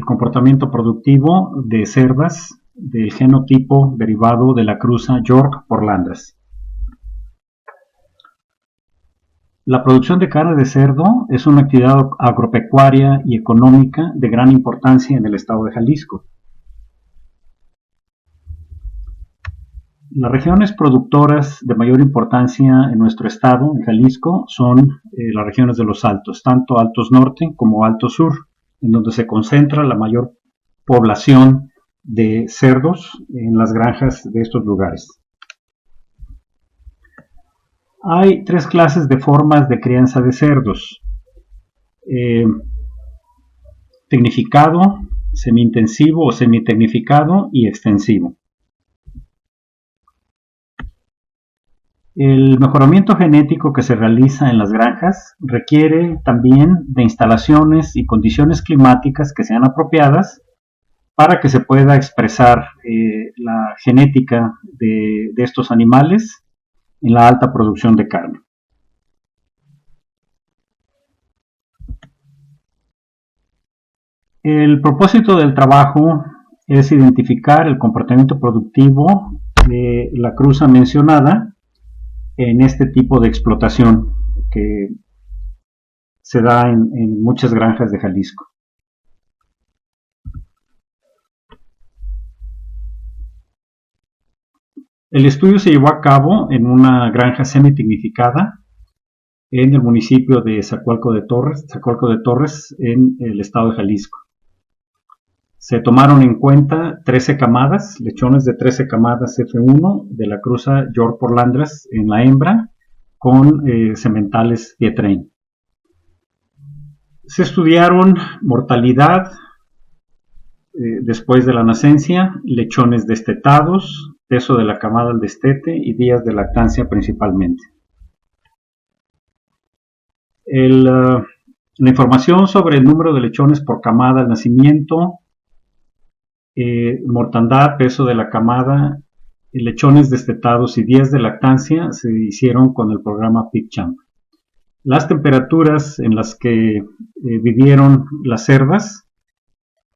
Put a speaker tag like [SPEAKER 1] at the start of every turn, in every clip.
[SPEAKER 1] el comportamiento productivo de cerdas del genotipo derivado de la cruza York por Landras. La producción de carne de cerdo es una actividad agropecuaria y económica de gran importancia en el estado de Jalisco. Las regiones productoras de mayor importancia en nuestro estado, en Jalisco, son las regiones de los Altos, tanto Altos Norte como Altos Sur, en donde se concentra la mayor población de cerdos en las granjas de estos lugares. Hay tres clases de formas de crianza de cerdos: tecnificado, semi-intensivo o semi-tecnificado y extensivo. El mejoramiento genético que se realiza en las granjas requiere también de instalaciones y condiciones climáticas que sean apropiadas para que se pueda expresar la genética de estos animales en la alta producción de carne. El propósito del trabajo es identificar el comportamiento productivo de la cruza mencionada en este tipo de explotación que se da en muchas granjas de Jalisco. El estudio se llevó a cabo en una granja semi-tecnificada en el municipio de Zacualco de Torres, en el estado de Jalisco. Se tomaron en cuenta 13 camadas, lechones de 13 camadas F1 de la cruza York por Landras en la hembra, con sementales Pietrain. Se estudiaron mortalidad después de la nacencia, lechones destetados, peso de la camada al destete y días de lactancia principalmente. La información sobre el número de lechones por camada al nacimiento, mortandad, peso de la camada, lechones destetados y días de lactancia se hicieron con el programa PigChamp. Las temperaturas en las que vivieron las cerdas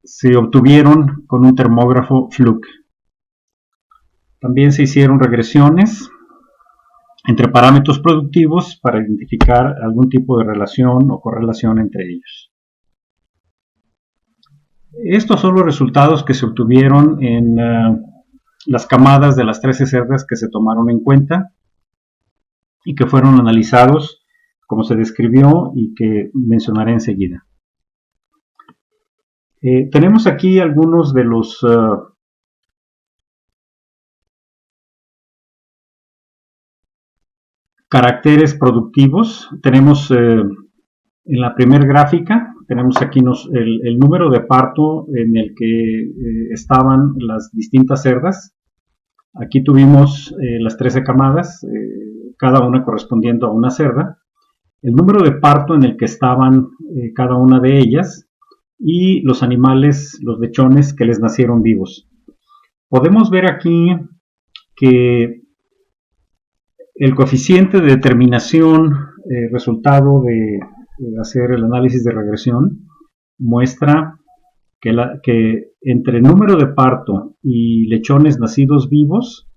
[SPEAKER 1] se obtuvieron con un termógrafo Fluke. También se hicieron regresiones entre parámetros productivos para identificar algún tipo de relación o correlación entre ellos. Estos son los resultados que se obtuvieron en las camadas de las 13 cerdas que se tomaron en cuenta y que fueron analizados como se describió y que mencionaré enseguida. Tenemos aquí algunos de los caracteres productivos. Tenemos en la primera gráfica, tenemos aquí el número de parto en el que estaban las distintas cerdas. Aquí tuvimos las 13 camadas, cada una correspondiendo a una cerda. El número de parto en el que estaban cada una de ellas y los animales, los lechones que les nacieron vivos. Podemos ver aquí que el coeficiente de determinación, resultado de hacer el análisis de regresión, muestra que entre el número de parto y lechones nacidos vivos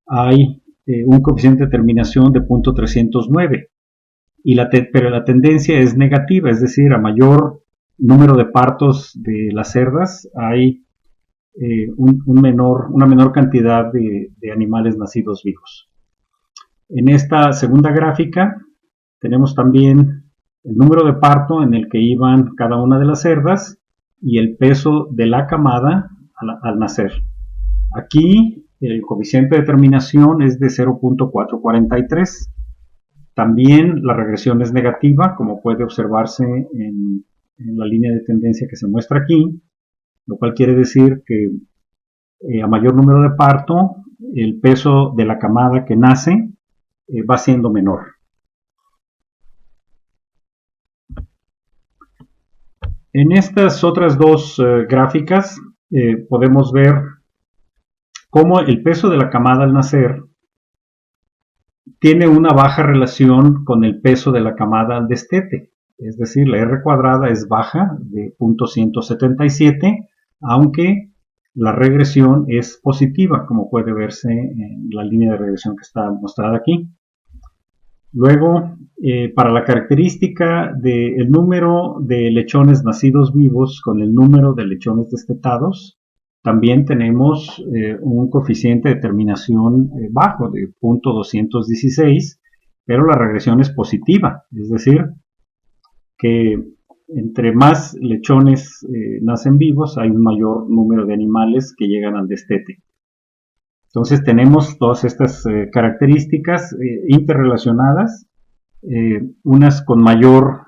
[SPEAKER 1] hay un coeficiente de determinación de 0.309, pero la tendencia es negativa, es decir, a mayor número de partos de las cerdas hay una menor cantidad de animales nacidos vivos. En esta segunda gráfica tenemos también el número de parto en el que iban cada una de las cerdas y el peso de la camada al nacer. Aquí el coeficiente de determinación es de 0.443. También la regresión es negativa, como puede observarse en la línea de tendencia que se muestra aquí, lo cual quiere decir que a mayor número de parto, el peso de la camada que nace va siendo menor. En estas otras dos gráficas podemos ver cómo el peso de la camada al nacer tiene una baja relación con el peso de la camada al destete. es decir, la R cuadrada es baja de 0.177, aunque la regresión es positiva, como puede verse en la línea de regresión que está mostrada aquí. Luego, para la característica del número de lechones nacidos vivos con el número de lechones destetados, también tenemos un coeficiente de terminación bajo de 0.216, pero la regresión es positiva, es decir, que entre más lechones nacen vivos, hay un mayor número de animales que llegan al destete. Entonces tenemos todas estas características interrelacionadas, unas con mayor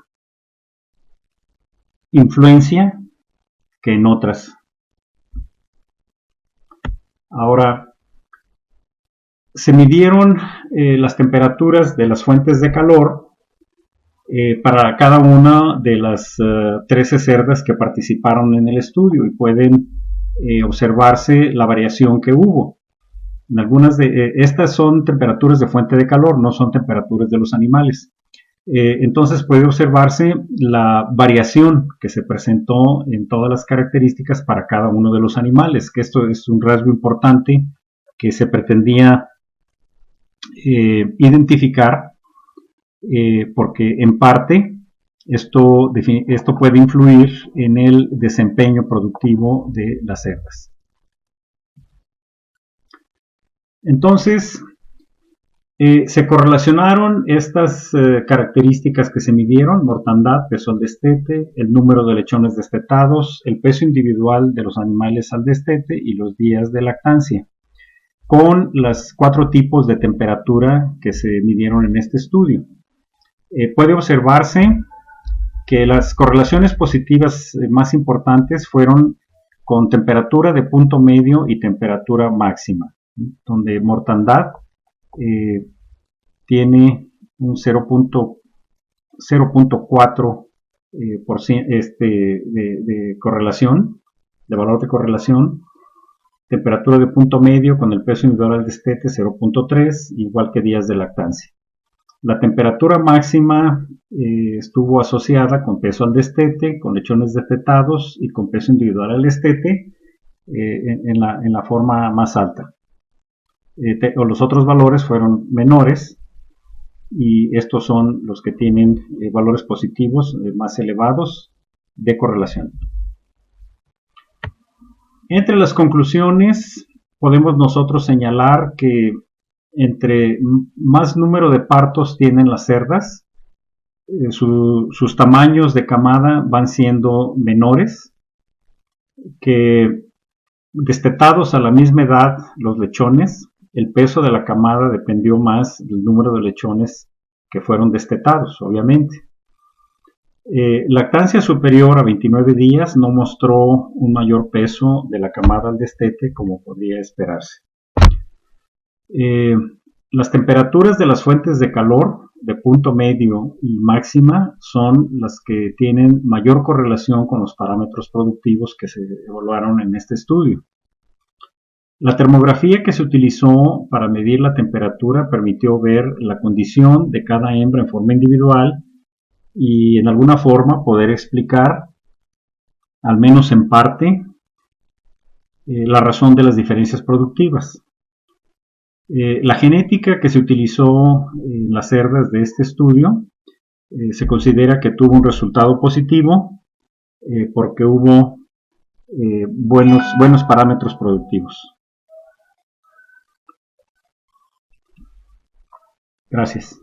[SPEAKER 1] influencia que en otras. Ahora, se midieron las temperaturas de las fuentes de calor para cada una de las 13 cerdas que participaron en el estudio, y pueden observarse la variación que hubo. En algunas de estas son temperaturas de fuente de calor, no son temperaturas de los animales. Entonces puede observarse la variación que se presentó en todas las características para cada uno de los animales, que esto es un rasgo importante que se pretendía identificar, porque en parte esto puede influir en el desempeño productivo de las cerdas. Entonces, se correlacionaron estas características que se midieron: mortandad, peso al destete, el número de lechones destetados, el peso individual de los animales al destete y los días de lactancia, con los 4 tipos de temperatura que se midieron en este estudio. Puede observarse que las correlaciones positivas más importantes fueron con temperatura de punto medio y temperatura máxima, donde mortandad tiene un 0.4% de correlación, de valor de correlación. Temperatura de punto medio con el peso individual al destete 0.3, igual que días de lactancia. La temperatura máxima estuvo asociada con peso al destete, con lechones destetados y con peso individual al destete en la forma más alta. Los otros valores fueron menores, y estos son los que tienen valores positivos más elevados de correlación. Entre las conclusiones podemos nosotros señalar que entre más número de partos tienen las cerdas, sus tamaños de camada van siendo menores, que destetados a la misma edad los lechones, el peso de la camada dependió más del número de lechones que fueron destetados, obviamente. Lactancia superior a 29 días no mostró un mayor peso de la camada al destete como podría esperarse. Las temperaturas de las fuentes de calor de punto medio y máxima son las que tienen mayor correlación con los parámetros productivos que se evaluaron en este estudio. La termografía que se utilizó para medir la temperatura permitió ver la condición de cada hembra en forma individual y en alguna forma poder explicar, al menos en parte, la razón de las diferencias productivas. La genética que se utilizó en las cerdas de este estudio se considera que tuvo un resultado positivo porque hubo buenos parámetros productivos. Gracias.